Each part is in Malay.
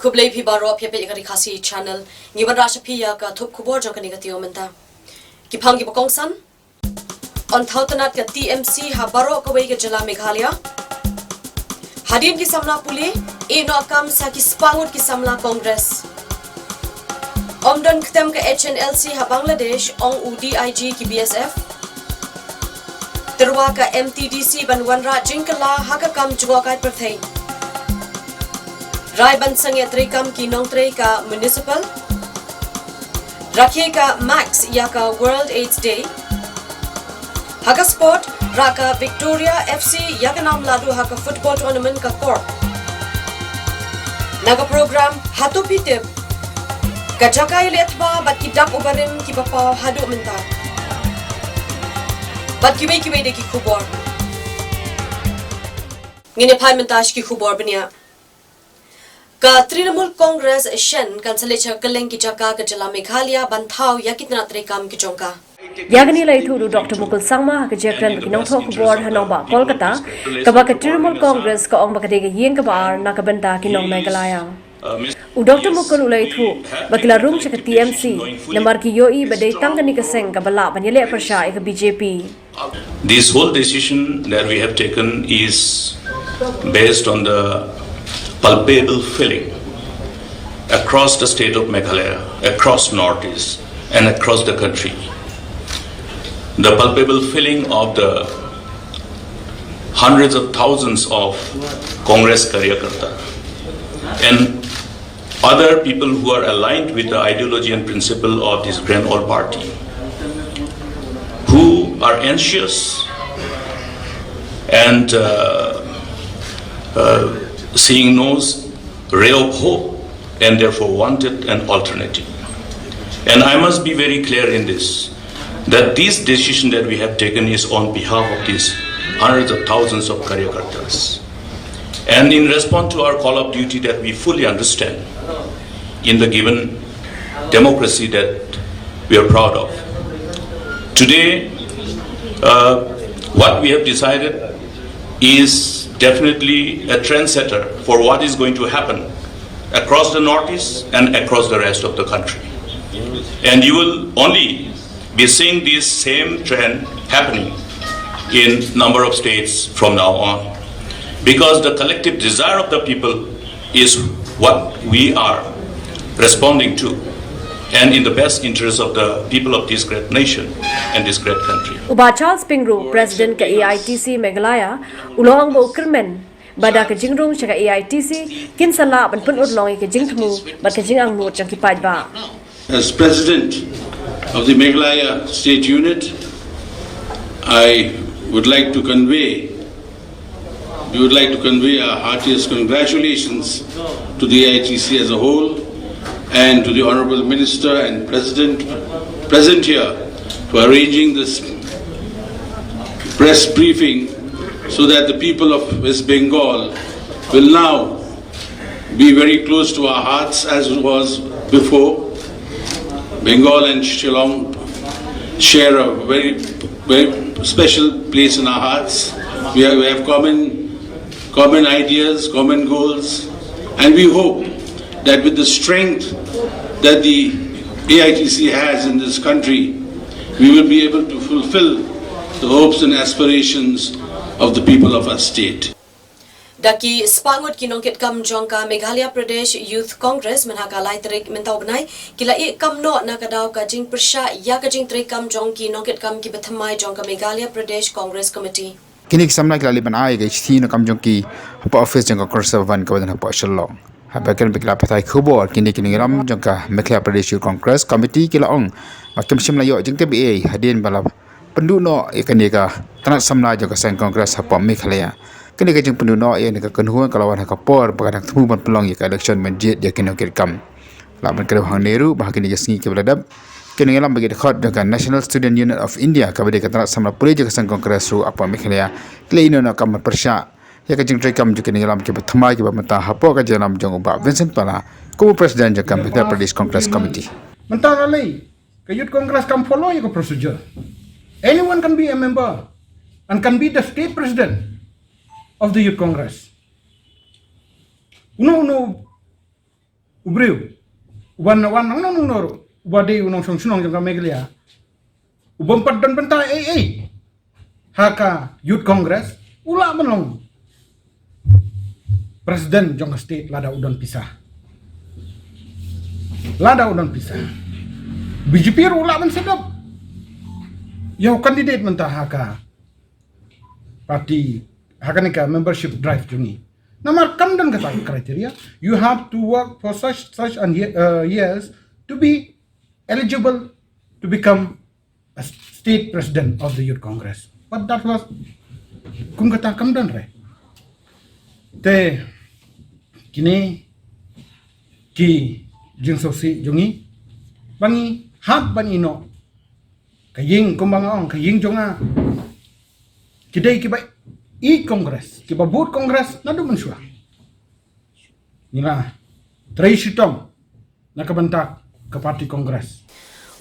Kublai pi baro pia pe RiKhasi channel ngi ban rasha pi ya ka thup khubor jong kani ka tiyo menta ki phang ki bakong san on thautanat ka TMC ha baro ka wei ka jala Meghalaya hadin ki samla puli e no kam sa ki spangut ki samla congress omdan ktem ka HNLC ha Bangladesh ong UDIG ki BSF terwa ka MTDC ban wanra jingkala ha ka kam jwa kai prathai Rai ban sange trikam ki nong ka municipal rakhe ka max ya ka World AIDS Day haka sport raka Victoria FC ya ka nam ladu haka football tournament ka kor naga program hatu pitip ka jakai letba bat ki dak ubarin ki bapa hadu menta bat ki wei de ki Khubor ngine phai menta ki Khubor bania ka Trinamool Congress Shen Kansalcha Kaleng ki Jaka ka Jala Meghalaya Banthau yakitna trikam ki Jongka Yagani lai thu Dr. Mukul Sangma ka Jekran ki nong thok Khubor hanong ba Kolkata ka ba ka Trinamool Congress ka ong ba ka de yen ka bar na ka banta ki nong Meghalaya u Dr. Mukul ulai thu bakila room cha ka TMC namar ki yoi ba dei tangani ka seng ka bala banyale prasha ka BJP This whole decision that we have taken is based on the palpable feeling across the state of Meghalaya, across Northeast and across the country. The palpable feeling of the hundreds of thousands of Congress Karyakarta and other people who are aligned with the ideology and principle of this grand old party, who are anxious and seeing no ray of hope and therefore wanted an alternative. And I must be very clear in this, that this decision that we have taken is on behalf of these hundreds of thousands of Karyakartas. And in response to our call of duty that we fully understand in the given democracy that we are proud of. Today, what we have decided is definitely a trendsetter for what is going to happen across the Northeast and across the rest of the country. And you will only be seeing this same trend happening in number of states from now on, because the collective desire of the people is what we are responding to, and in the best interest of the people of this great nation and this great country. Uba Charles Pingru, President ka AITC Meghalaya, ulong bo Kermen, bada ka jingrung sa ka AITC, kinsala ban pun udlong ka jingtmu, bat ka jingang mo chang kipad ba. As President of the Meghalaya State Unit, I would like to convey our heartiest congratulations to the AITC as a whole, and to the Honorable Minister and President present here for arranging this press briefing so that the people of West Bengal will now be very close to our hearts as it was before. Bengal and Shillong share a very special place in our hearts. We have common ideas, common goals, and we hope that with the strength that the AITC has in this country, we will be able to fulfill the hopes and aspirations of the people of our state. Daki spangut kinongkit kam jongka Meghalaya Pradesh Youth Congress menhaka laitrik mentau benai kila I kam no nakadaw ka jing persya ya ka jing trik kam jongki nongkit kam ki bethamai jongka Meghalaya Pradesh Congress Committee. Kini samla kila liban ai ga isti no kam jongki pa office jongka Kursavan ka badan pa shalong. Habakan bekla patai Khubor kini ram jongka Meghalaya Pradesh Youth Congress Committee kila ong makim simla yo jing TBA hadin balap penduno ikani ka tanat samla jongka Sen Congress hapa Meghalaya. Kini kajeng penduno ia nak kenhuan kalawan hak por bagadak temu ban pelong ya election menjid ya kini kirkam. Laban keruhang Nehru bahagi ni jasni ke beladab. Kini ngalam bagi dekat dengan National Student Union of India kabadi katanak samla pulih jongka Sen Congress ru apa Meghalaya. Kini ino nak kamar persya ya kajeng trikam juga ni ngalam ke berthamai ke bermata hapo ka janam jong ubah Vincent Pala Khubor President jongka Meghalaya Pradesh Congress Committee. Mentara lagi ke Youth Congress can follow your procedure. Anyone can be a member and can be the state president of the Youth Congress. Uno ubriu wan nang nor ubadi unong song sunong jang Meghalaya ubampat dan benta haka youth congress ula menong presiden jong state lada udon pisah BJP ula men sedap yau kandidat mentah haka parti haka nika membership drive jungi namar kamdan kata kriteria you have to work for such and years to be eligible to become a state president of the youth congress but that was kum kata kamdan re te kini ki jing sosi jungi bangi hak ban ino kaying kumbang kaying jonga kidai kiba congress kiba boot congress nadu mensua nila trai sitong nakabantak ke parti congress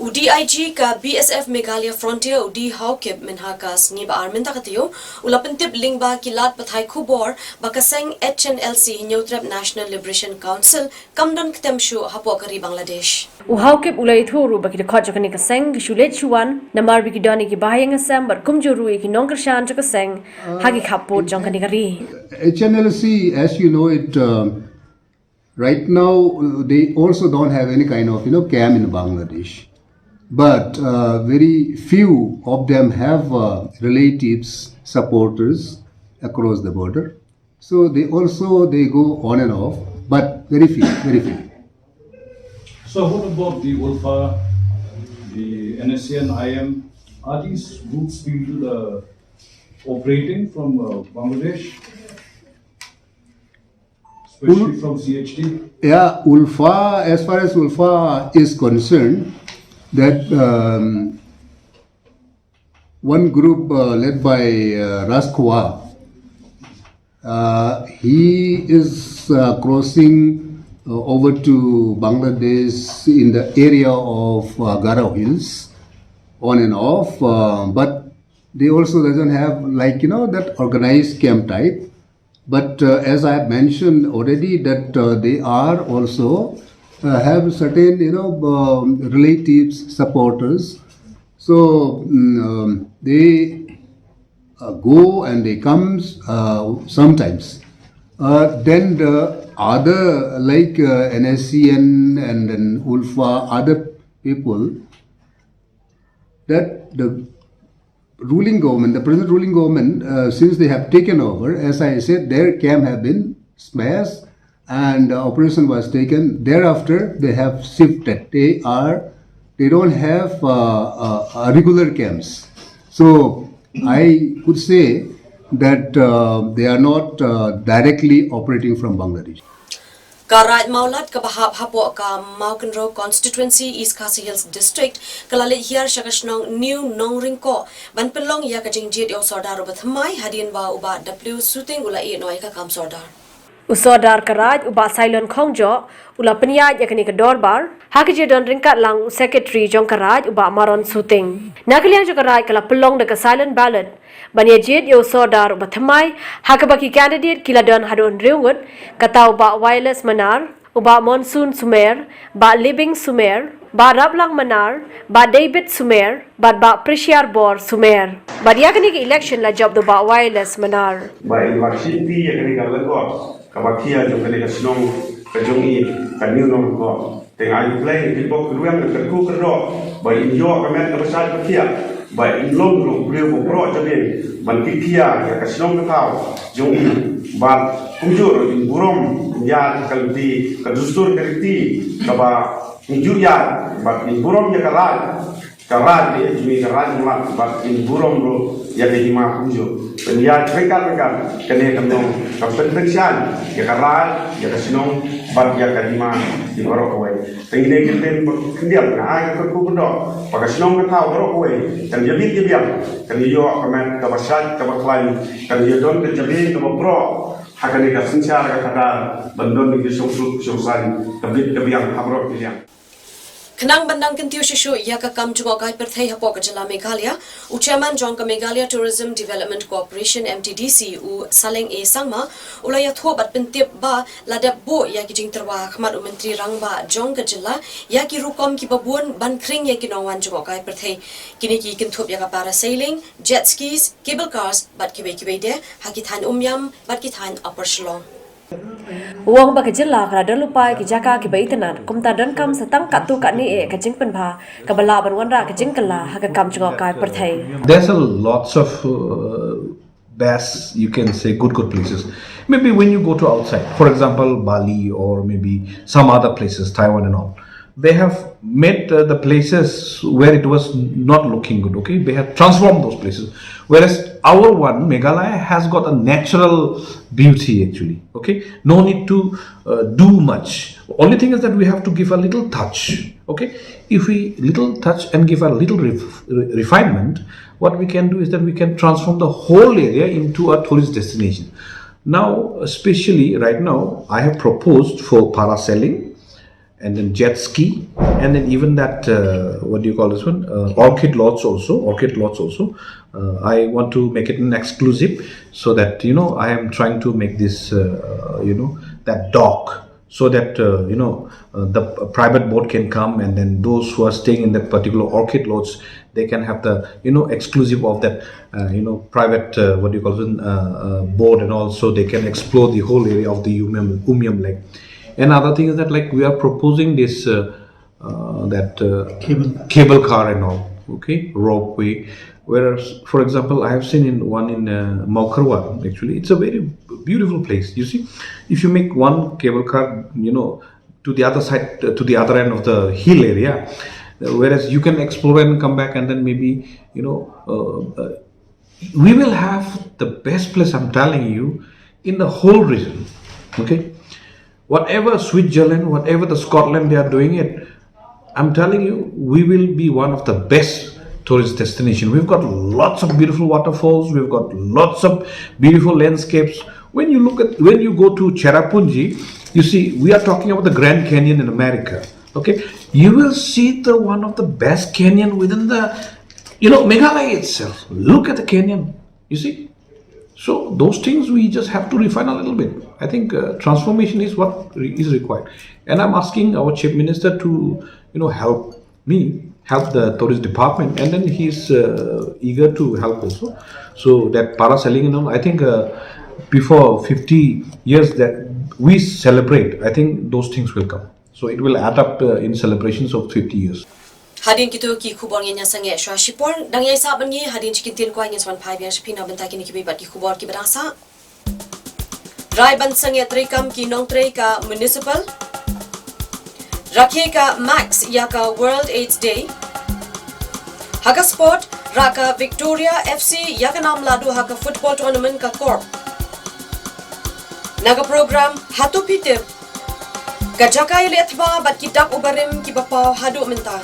UDIG ka BSF Meghalaya Frontier UD Haukip Minhakas ni ba armin takatiyo ulapentip lingba kilat pathay Khubor bakaseng HNLC Hinyotrep National Liberation Council kamdan ktemshu hapo kari Bangladesh Haukip ulai thuru baki de khoj kani kaseng shulet chuan namar biki dani ki bahayang asam bar kumjuru ki nongkar shan cha kaseng hagi khapot jong kani kari HNLC, as you know it, right now they also don't have any kind of camp in Bangladesh. But very few of them have relatives, supporters across the border. So they go on and off, but very few. So what about the ULFA, the NSC and IM? Are these groups still operating from Bangladesh? Especially from CHT? Yeah, ULFA, as far as ULFA is concerned, that one group led by Khubor, he is crossing over to Bangladesh in the area of Garao Hills, on and off, but they also doesn't have that organized camp type. But as I have mentioned already, that they are also have certain relatives, supporters. So they go and they come sometimes. Then the other NSCN and then ULFA, other people, that the ruling government, the present ruling government, since they have taken over, as I said, their camp have been smashed and operation was taken. Thereafter, they have shifted. They don't have regular camps. So I could say that they are not directly operating from Bangladesh. Karat Maulat kabahap hapo ka Maukenro constituency East Khasi Hills district kalalit hiar shakashnong new nongringko banpelong ya kajingjit yo sordar ubathamai hadin ba uba W shooting ulai noi ka kam sordar Usodar karaj uba silent khongjo ula penya yakani ka dorbar hakije don ringkat lang secretary jong karaj uba maron shooting nakliang jo karaj kala pelong de ka silent ballot banya jit yo sodar uba thamai hakabaki candidate kila don hadon rewut kata uba wireless manar uba monsoon sumer ba living sumer ba rablang manar ba David sumer ba preciar bor sumer ba yakani ka election la job do ba wireless manar ba university yakani ka lako kabakia jo kali kasnong kajongi kaniu nom ko tengai play people kuruang ka ku kro ba injo kamet ka basal kia ba inlom ro breu pro jabe man kia ya kasnong ka tau jongi ba kumjur in burom ya kalbi ka dustur kerti ka ba injur ya ba in burom ya karat ni jumi karat mulat ba in burom ro ya ke ma kumjur ya mereka kene kamno kapensian ya karat ya kasinong bab ya kadima di borok we tengine kiten kendiam na ay ka ku bodo pagasinong ka tao borok we kan jabit jibiam kan yo kamen ka basat ka baklai kan yo don ka jabit ka bro hakane ka sinchar ka kadar bandon ni sungsuk sungsari kabit kabiang habrok kiliang Kenang bandang kentiu shishu ya ka kam jungo kai perthai hapo ka jala Meghalaya u chairman jong ka Meghalaya Tourism Development Corporation MTDC u saleng e sangma ulaya tho bat pentip ba ladap bo ya ki jing terwa khmat u menteri rangba jong ka jala ya ki rukom ki babun ban kring ya ki nongwan jungo kai perthai kini ki kinthop ya ka parasailing jet skis cable cars bat ki be de hakithan umyam bat ki than upper shlong Uang bagi jela kerada lupai ki jaka ki bayi tenar kumta dan kam setang katu kat ni kajing penha kabala banwanra kajing kala haka kam jungo kai perthai. There's a lots of best, you can say, good places. Maybe when you go to outside, for example, Bali or maybe some other places, Taiwan and all, they have made the places where it was not looking good, okay? They have transformed those places. Whereas our one, Meghalaya, has got a natural beauty actually, okay? No need to do much. Only thing is that we have to give a little touch, okay? If we little touch and give a little refinement, what we can do is that we can transform the whole area into a tourist destination. Now, especially right now, I have proposed for parasailing, and then jet ski, and then even that what do you call this one, orchid lots also. I want to make it an exclusive, so that I am trying to make this that dock, so that the private boat can come, and then those who are staying in that particular orchid lots, they can have the exclusive of that private what do you call it, boat, and also they can explore the whole area of the Umiam Lake. Another thing is that, like, we are proposing this cable car and all, okay, ropeway. Whereas, for example, I have seen one in Maukarwa. Actually, it's a very beautiful place. You see, if you make one cable car, to the other side, to the other end of the hill area, whereas you can explore and come back, and then maybe we will have the best place. I'm telling you, in the whole region, okay. Whatever Switzerland, whatever the Scotland, they are doing it, I'm telling you, we will be one of the best tourist destination. We've got lots of beautiful waterfalls. We've got lots of beautiful landscapes. When you go to Cherrapunji, you see, we are talking about the Grand Canyon in America. Okay, you will see the one of the best canyon within the, Meghalaya itself. Look at the canyon. You see. So those things we just have to refine a little bit. I think transformation is what is required, and I'm asking our Chief Minister to help the tourist department, and then he's eager to help also. So that parasailing and all, I think before 50 years that we celebrate, I think those things will come. So it will add up in celebrations of 50 years. Hadin kito ki Khubor nya sange shwa shipor dang yai sa bangi hadin chikitin kwa nya swan 5 years pina benta kini ki bat ki Khubor ki berasa rai ban sange trikam ki nong trika municipal rakhe ka max ya ka World AIDS Day haka sport raka Victoria FC ya ka nam ladu haka football tournament ka corp naga program hatu pite kajaka ile athba bat ki dak ubarim ki bapa hadu menta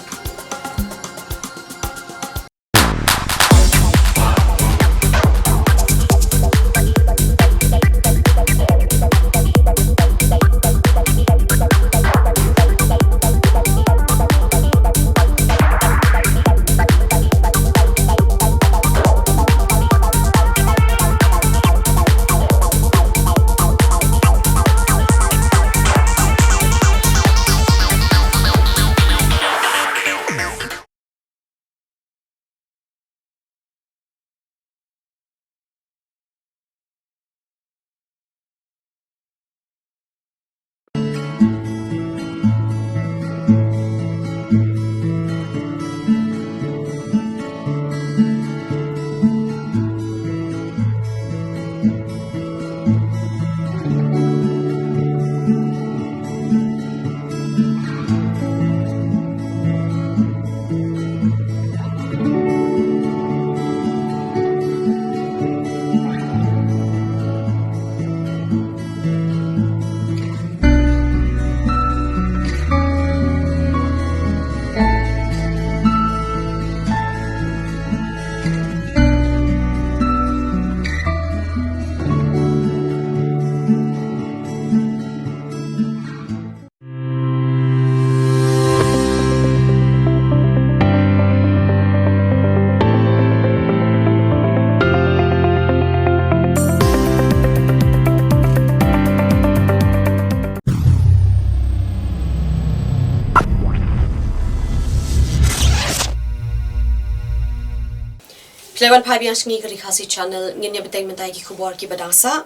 Pelawan pai biang sengi ke RiKhasi channel ngin ya beteng mentai ki khubor ki badangsa.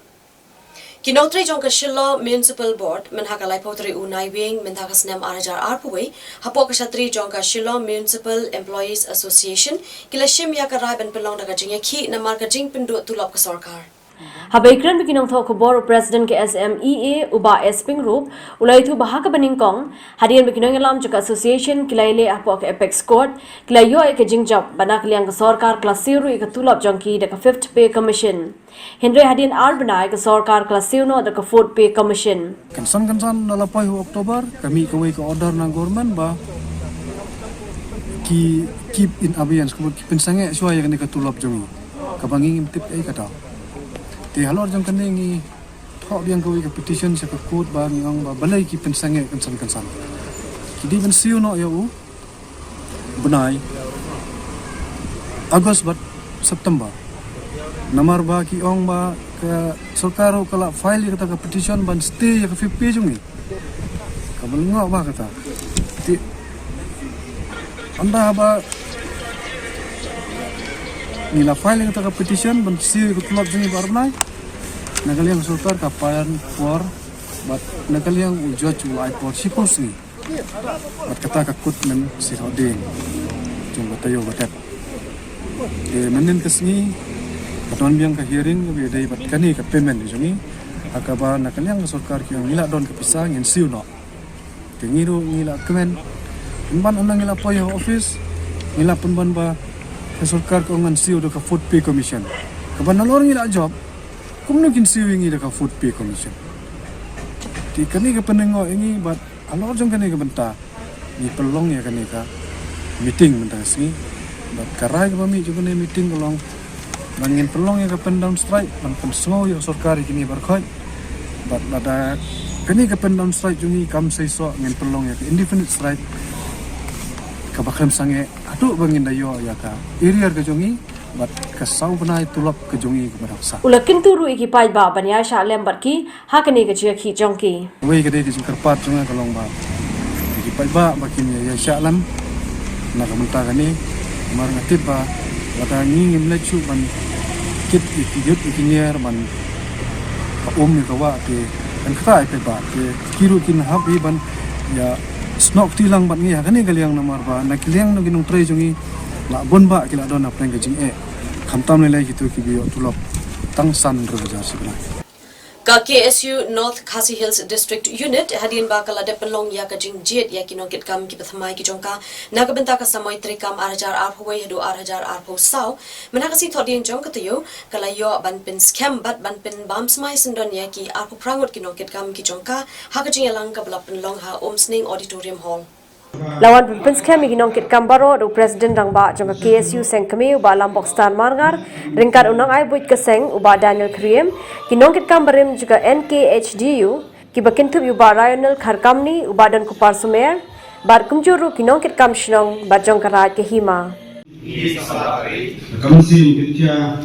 Kinotri jong ka Shillong Municipal Board menhakalai potri unai wing menthakas nem arajar arpuwe hapok ka shatri jong ka Shillong Municipal Employees Association kila shim ya ka rai ben pelong daga jingya ki namar ka jing pendu tulop ka sarkar. Habaikraan bikinong tho Khubor President ke SMEA uba Esping Group ulai thu bahaka beningkong hadian bikinong alam juga association kilaile apo ke apex court kilayo ke jingjab banak liang ke sarkar klasiru ke tulap jongki de 5th pay commission Henry hadian arbanai ke sarkar klasiuno de 4th pay commission Kansan nalapai Oktober kami kawai ke order ng government ba ki keep in abeyance kemudian pensange suai yang ke tulap jongi kabanging tip ai kata ti halor jang kanengi thok biang kawai ke petition sa court ba ngang ba balai ki pensange kansan kidi ben siu no yo benai Agos bat September namar ba ki ong ba ke sarkar kala file kata ke petition ban stay ke 5 page jungi kamalunga ba kata ti anda ba nila file kata ke petition ban stay ke tulap jungi barnai nakaliang sarkar kapayan for bat nakaliang ujua chulai for sipos ni bat kata ka kut men si hoding jumpa tayo batet menen kesni Katuan biang ke hearing ke dari bat kani ke payment jungi akaba nakaliang sarkar ki ngila don ke pisang ngin siu no tingiru ngila kemen ban anang ngila poy office ngila penban ba ke sarkar ko ngan siu do ke food pay commission kaban nalor ngila job kumno kin siu ngi do ke food pay commission ti kani ke penengo ini bat alor jong kani ke benta ni pelong ya kani ka meeting benta sini bat karai ke pami juga ni meeting kolong Bangin pelong yang kapan down strike, bangin semua yang sarkar kini berkhoi. But ada kini kapan down strike jungi kam seiso ngin pelong yang indefinite strike. Kabakam sange aduh bangin dayo ya ka. Iriar ke jungi, but kasau benai tulap ke jungi kemerangsa. Ulakin turu iki pai ba banya sha lembar ki hakani ke jia ki jongki. Wei kede di jungkarpat junga kalong ba. Iki pai ba bakin ya sha lam. Nak mentah kani mar ngatip ba. Wata ngingim lechu ban kit ikiyut ikinyer ban ni kawa te kan krai pe ba te kiru kin habi ban ya snok tilang ban ngi hakani galiang namar ba nakiliang no ginung trei jungi la bon ba kila don apeng gajing khamtam le gitu ki bio tulop tang san ro jar sibna Ka KSU North Khasi Hills District Unit hadian bakal ada pelong ya ka jing jet ya kinongkit kam ki pathamai ki jongka nagabenta ka samoy trikam arajar arphoi hadu arajar arpho sau menakasi thodian jong katayo kalayo ban pin scam bat ban pin bam smai sendon ya ki arpho prangot kinongkit kam ki jongka ha ka jing yalang ka bla pelong ha omsning auditorium hall Lawan pimpin skam iginong kit kambaro do president rang ba jong KSU seng kami uba lambok star margar ringkat unang ai buit keseng uba Daniel Kriem kinong kit kambarim juga NKHDU kibakin tup uba Rionel Kharkamni uba dan kupar sumer bar kumjuru kinong kit kam shnong ba jong karat ke hima Kamsin kitya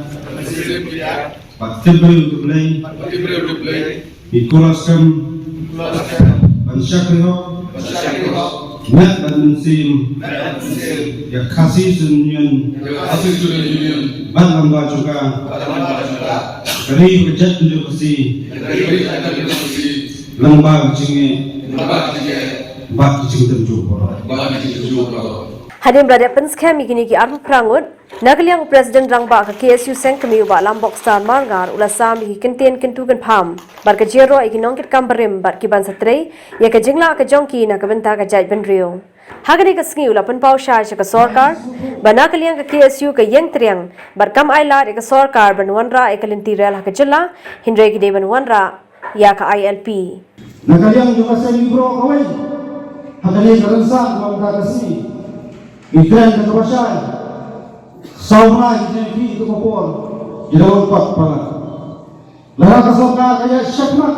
Patibel dublay Ikurasam Bansyakriho Met Bansim RiKhasi Union Ban Lamba juga Dari Pecat RiKhasi Lamba Jinge Bat Jingten Jubor Hadim berada penskam igini ki arpu prangut nagaliang president rang ba ke KSU seng kami uba lambok star margar ulasam ki kenten kentugan pham bar ke jero iginong kit kambarim bar ki ban satre ya ke jingla ke jongki na ke benta ke jai benrio hagani ke sngi ulapan pau sha ke sarkar banakaliang ke KSU ke yeng triang bar kam aila ke sarkar banwanra ekalinti rel ke jilla hindre ki deban wanra ya ke ILP Nagaliang juga sa libro kawai hagani karansa mga kasi Iklan na kabasyay Sauna hindi ito mapon Ginawang pagpala Lahat kasal ka kaya syakmak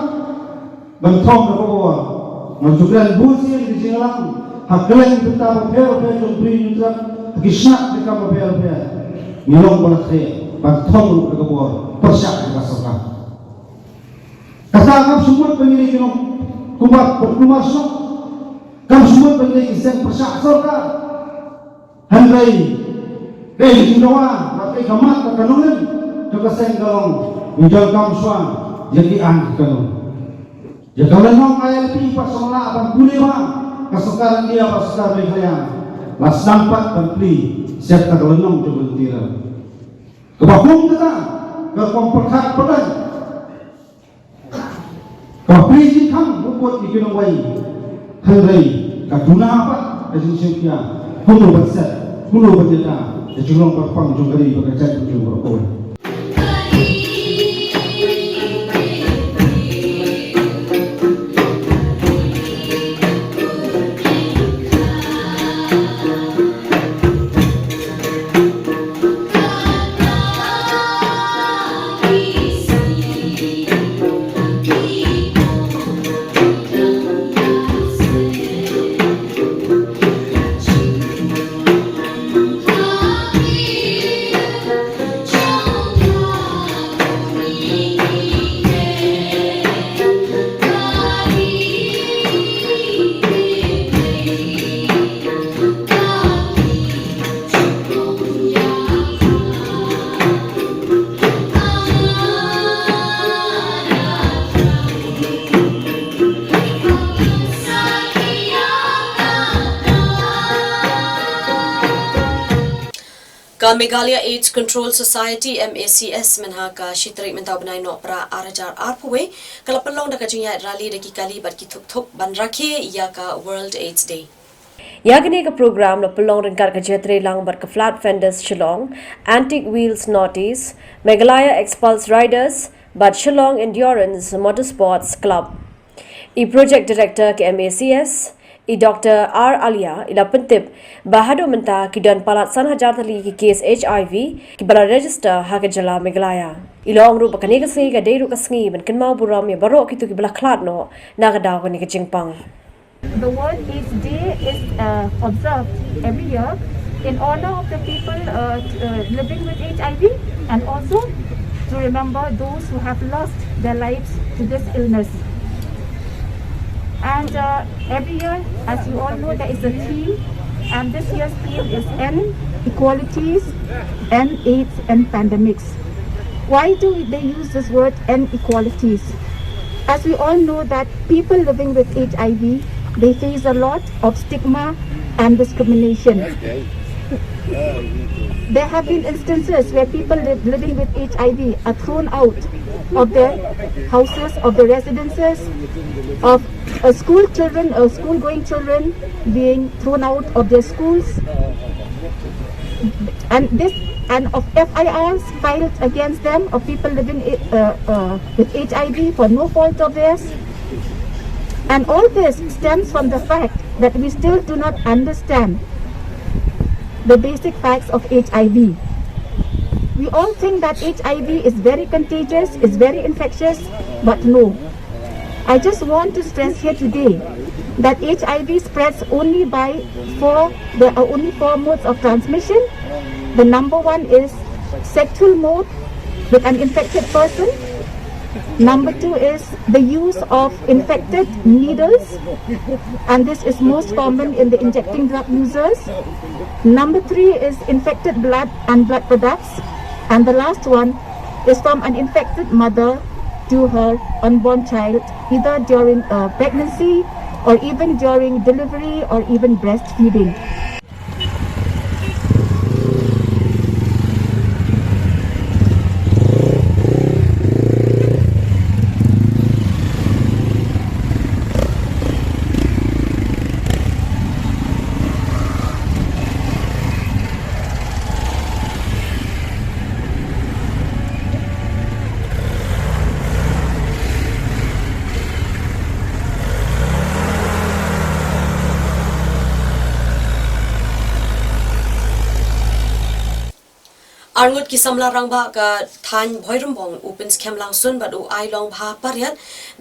Bantong na kabawa Magjubilan busil di singalang Hagkalang betapa pero beri nutrak Hagisyak di kama pero Nilong balat kaya Bantong na kabawa Persyak na kasal ka Kasakap sumut pangili kinong Kumasok Kam sumut pangili isang persyak kasal ka Handai, ginawa, pakai kamat ke kanunin ke kesenggong ujol kamswan jadi an kanun ya kalau nong ILP pas semula akan pulih bang kesukaran dia pas sekarang Meghalaya las nampak pempli serta kalau nong coba tira kebakung kita ke komperkat pedang kapri jikang buat ikinong wai henry kaduna apa agensia kuno berset kuno berjeda Jurong perpang jungkari bekerja di Khubor. Meghalaya AIDS Control Society MACS menha ka shitrik mentau benai no pra arajar arpuwe kala pelong da kajunya rally de kali bat ki thuk ban rakhe ya ka World AIDS Day. Yagni ka program na pelong ringkar ka jetre lang bar ka flat fenders Shillong, antique wheels notice, Meghalaya Expulse Riders, but Shillong Endurance Motorsports Club. I project director ke MACS I Dr. R. Alia ila pentip bahado menta kidan palat san hajar tali ki case HIV ki bala register ha ke jala Meghalaya. Ila ongru bakani ka singi ka deiru ka singi ban kan mau buram ya baro kitu ki bala klat no na ka daw ni ka jingpang. The World AIDS Day is observed every year in honor of the people living with HIV and also to remember those who have lost their lives to this illness. And every year, as you all know, there is a theme, and this year's theme is End Equalities, End AIDS and Pandemics. Why do they use this word End Equalities? As we all know that people living with HIV, they face a lot of stigma and discrimination. There have been instances where people living with HIV are thrown out of their houses, of their residences, of school-going children being thrown out of their schools, and of FIRs filed against them of people living with HIV for no fault of theirs. And all this stems from the fact that we still do not understand the basic facts of HIV. We all think that HIV is very contagious, is very infectious, but no. I just want to stress here today that HIV spreads only there are only 4 modes of transmission. The number 1 is sexual mode with an infected person. Number 2 is the use of infected needles, and this is most common in the injecting drug users. Number 3 is infected blood and blood products, and the last one is from an infected mother to her unborn child, either during pregnancy or even during delivery or even breastfeeding. Arngut ki samla rangba ka than bhoirumbong upins khemlang sun badu ai long bha pariat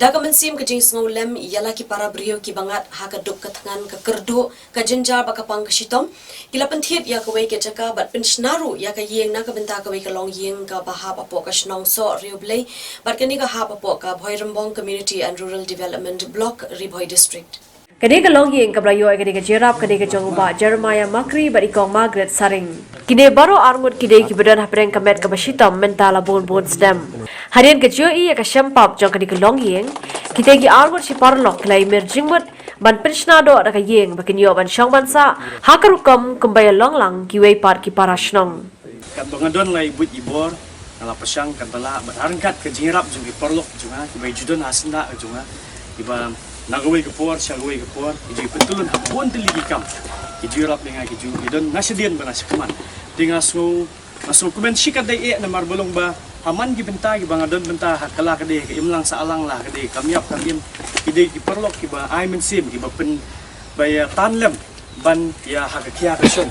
daga mensim ka jing snolem yala ki para brio ki bangat ha ka duk ka thangan ka kerdo ka jinjar ba ka pang ka shitom kila penthiet ya ka wei ke jaka bat pensnaru ya ka yeng na ka benta ka wei ka long yeng ka ba ha pa po ka snong so rioblei bat ka ni ka ha pa po ka bhoirumbong community and rural development block ribhoi district Kani ka long yeng ka brayo ay kani ka jerap kani ka jongba Jeremiah Makri bari kong Margaret Saring. Kini baru armut kidei kibadan hapreng kamet kabashitam mentala bon stem. Harian ke joi ka shampap jong kadi kelong yeng. Kita ki armut si parlok lai merjingmut ban pensnado ada ka yeng bakin yo ban syong bansa hakarukam kumbaya longlang kiwei par ki parashnong. Kat bangadon lai but ibor nala pasang kantala barangkat ke jingrap jong ki parlok jonga kibai judon hasinda jonga kiba nagawai ke por syagawai ke por iji pentulun hapun teligi kam kijirap dengan kiju idon nasedian banas keman dengan so kumen sikat dai na marbolong ba haman gi benta gi bangadon benta hakala kade ke imlang saalang lah kade kamyap kamim ide ki perlok ki ba ai men sim ki ba pen baya tanlem ban ya hakakia kason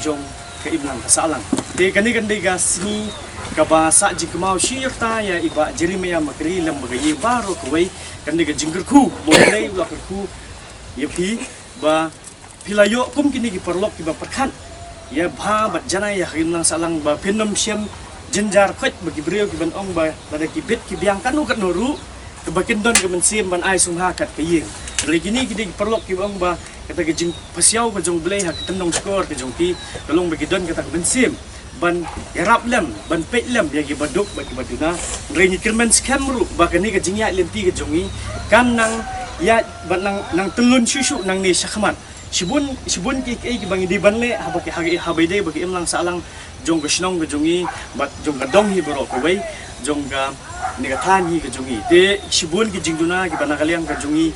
jong ke imlang saalang de kani kan de gasni ka ba sa ji kemau syirta ya iba jerimaya makri lem bagayi baro kuwai kan de jinggerku boleh lakerku yepi ba pilayo kum kini ki perlok ki ba perkan ya bha bat jana ya himlang salang ba pinam siam jenjar khot bagi beliau ki ban ong ba pada ki bit ki biang kanu kat noru ke bakin don ke men sim ban ai sung ha kat ke yeng dari kini ki perlok ki ong ba kata ke jing pasiau ke jong blei ha tenong skor ke jong ki kalong bagi don kata ke ben sim ban yarap lem ban pet lem ya ki baduk bagi baduna dari ni kirmen scam ru ba kani ke jingya lenti ke jongi kan nang ya ban nang telun susu nang ni sakhamat Sibun ki bangi di banle habaki habai dei bagi imlang salang jong gasnong ke jongi bat jong gadong hi boro ko bai jong ga negatan hi ke jongi te sibun ki jingduna ki banakaliang ke jongi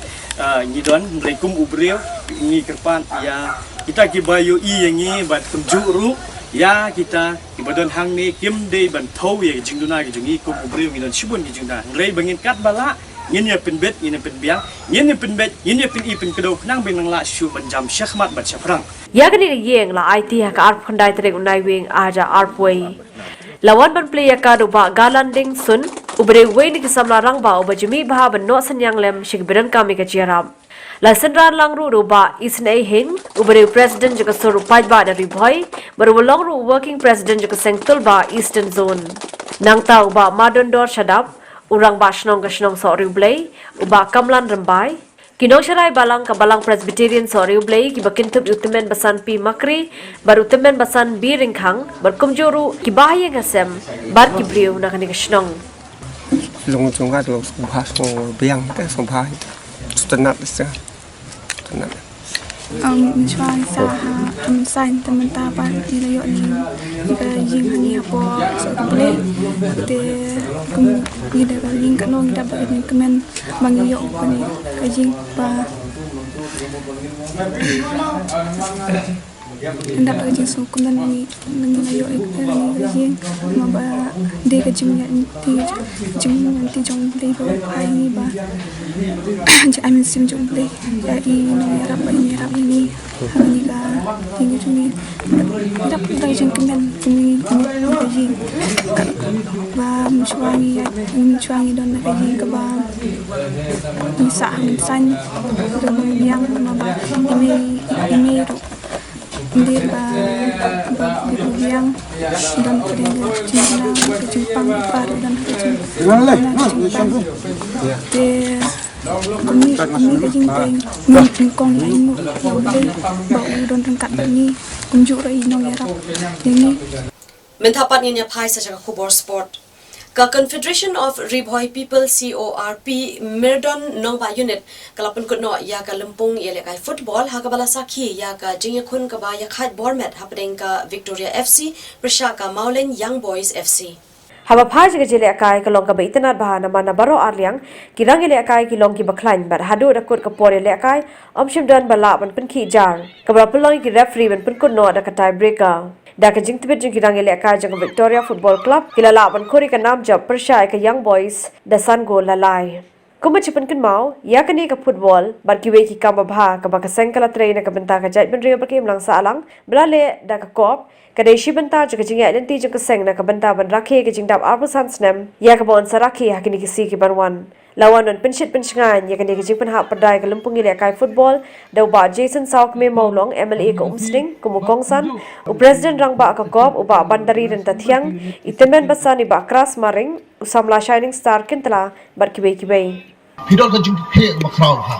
ngidon rekum ubreu ni kerpan ya kita ki bayu i yangi bat kumjuru ya kita ki badon hang ni kim dei ban thau ye jingduna ki jongi kum ubreu ngidon sibun ki jingda rei bangin kat bala yin ya pin bet yin pin biang yin pin bet yin pin ipin kedo nang benang la shu banjam syahmat bat syafrang Ya kini yeng la IT ha ka arp khandai terek unai wing aja arpway lawan ban play ka do ba galanding sun ubre wei ni kisamla rang ba oba jimi bha ban no sanyang lem shigbiran kami ka chiaram la senran lang ru ba isnei hing ubre president jaka soru paj ba dari boy bar long ru working president jaka sengtul ba eastern zone nang tau ba madon dor shadap urang bashnong gashnong sorry blay uba kamlan rambai kinong sharai balang ka balang presbyterian sorry blay ki bakintup utemen basan pi makri bar utemen basan bi ringkhang bar kumjoru ki bahye ngasem bar ki briu na kani gashnong long chonga do bha so biang te so bha stanat se stanat Chuan sa sign temen tapan di layo ni jika jing hani apo so boleh te kum ida ka jing kanong ida ba ni kemen mangiyo ko ni ka jing pa anda pa jing so kum ni layo ka jing ma ba de ka jing ya ti jong play ba ai ni ba I mean sim jong play ya I no yarap ini ni ka tinggi cumi dap ka jing kemen cumi jing ba mencuangi don ka jing ka ba bisa san yang ma ba ini dia ba yang dan kedua Cina ke Jepang baru dan ke Jepang ini kejing teng kong ini bau don tengkat ini kunjuk rai nong yarap ini Mentapan niya pai sa Khubor Sport ka Confederation of Ribhoi People CORP Mirdon Nongba Unit kalapun kuno ya ka lempung ya kai football ha ka bala sakhi ya ka jingya kun ka ba ya khat bormet happening ka Victoria FC Prasha ka Maulen Young Boys FC Haba phaj ke jele akai ka long ka baitanat bahana mana baro arliang kirang ile akai ki long ki bakhlain bar hadu rakut ka pore le akai omshim dan bala ban pin ki jar ka bra pelong ki referee ban pin kun no da ka tie breaker da ka jing tibet jing kirang ile akai jang Victoria Football Club kilala ban khori ka nam job Prasha ka Young Boys da san go lalai kuma chipan kin mau ya kani ka football bar ki we ki ka ba ka ba ka sengkala train ka benta ka jait ben rio bar ki mlang sa alang blale da ka kop kadai shi benta jaka jingya lenti jaka seng na ka benta ban rakhe ke jingdap arbusan snem ya ka bon sarakhi hakini ki si ki banwan lawan on pinshit pinshngan ya kani ki jingpan ha padai ka lumpung ile kai football dau ba Jason Sauk me maulong MLA ka umsling kumukongsan u president rangba ka kop u ba bandari dan tathyang itemen basani ba kras maring usamla shining star kintla bar ki bei Pidol ka jing he makrau ha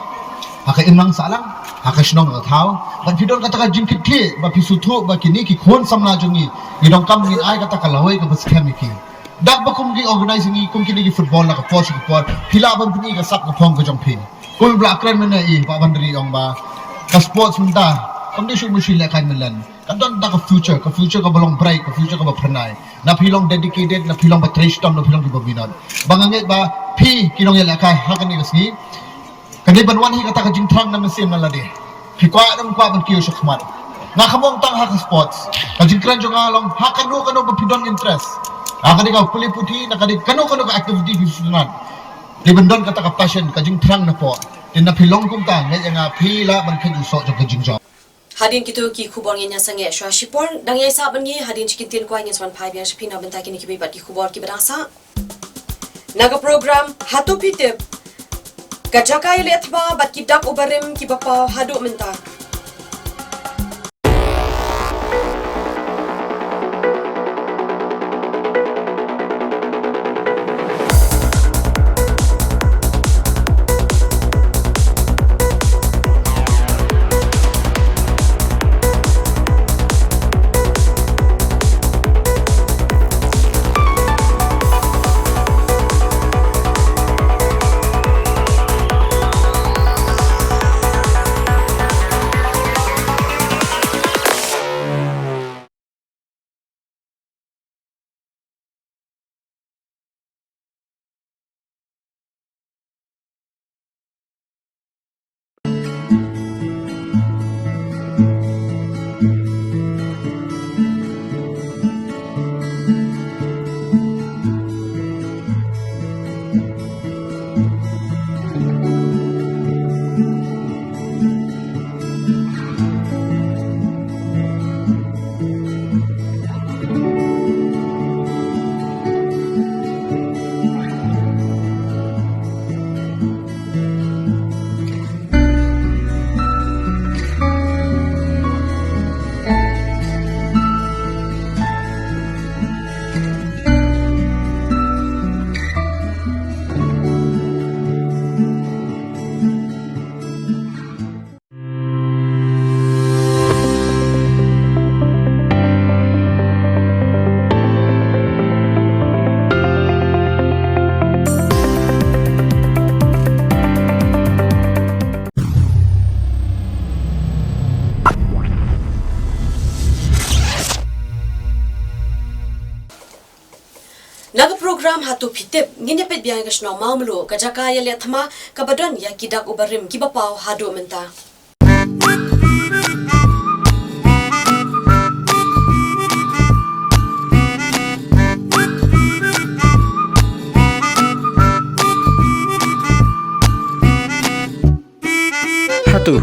haka imlang salang haka shnong ga thau ban pidon kata ka jing kithe ba pisuthu ba kini ki khon samna jungi idong kam ni ai kata ka lawai ka baskam ki dak ba kum gi organizing ni kum kini gi football la ka poch ki por phila ban pini ka sak ka phong ka jong phi kul bla kran mena i ba bandri ong ba ka sports menta kam ni shu mushil la kan melan kadon da ka future ka belong bright ka future ka ba pranai na philong dedicated na philong ba trash tom na philong ki ba binod bangange ba phi kinong ya la ka hakan ni kasni kani banwan hi kata ka jingthang na mesin na lade phi kwa nam kwa ban kiyo shukmat na khamong tang hak sports ka jingkran jo ngalong hakano kano ba pidon interest akani ka puli puthi na kani kano ka activity bi sunan libendon kata ka passion ka jingthang na po tin na philong kum ta nge nga phila ban khin so jo ka jingjo Hadin kita ki Khubor ngenya sange shwa shipor dang yai sa ban ngi hadin chikitin kwa ngin swan phai bia shpina benta kini ki bat ki Khubor ki berasa naga program hatu pitep kajakai letba bat ki dak ubarim ki bapa hadu menta naga program hatu pitep nginya pet biang ka shno maumlu kajakaya letma kabadon ya kidak ubarim ki bapau hadu menta hatu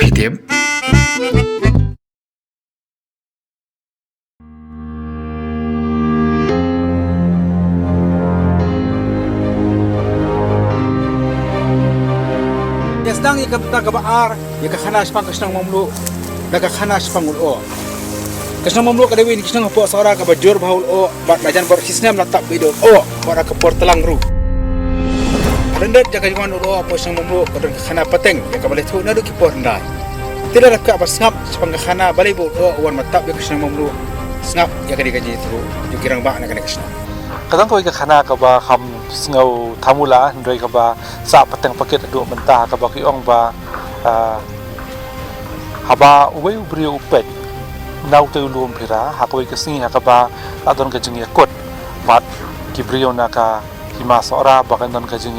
pitep Dang ika nagabaar ika khanas pang kasnang mamlu naga khanas pang ulo kasnang mamlu kada win kasnang po sara ka bajur bahul o bat lajan bar hisnam latap bido o bara ka por telang ru rendet jaga juan ulo po kasnang mamlu kada khana pateng ya ka balai thu nadu ki por ndai tidak ka basngap sepang khana balai bo o wan matap ya kasnang mamlu snap ya ka digaji thu jukirang ba na kana kasnang kadang kau ikan khana kaba ham sengau tamula ndoi kaba sa pateng paket adu mentah kaba kiong ba haba uwe ubri upet nau te ulum pira hakoi kesini hakaba adon kajing yakot mat kibrio naka hima sora bakan don kajing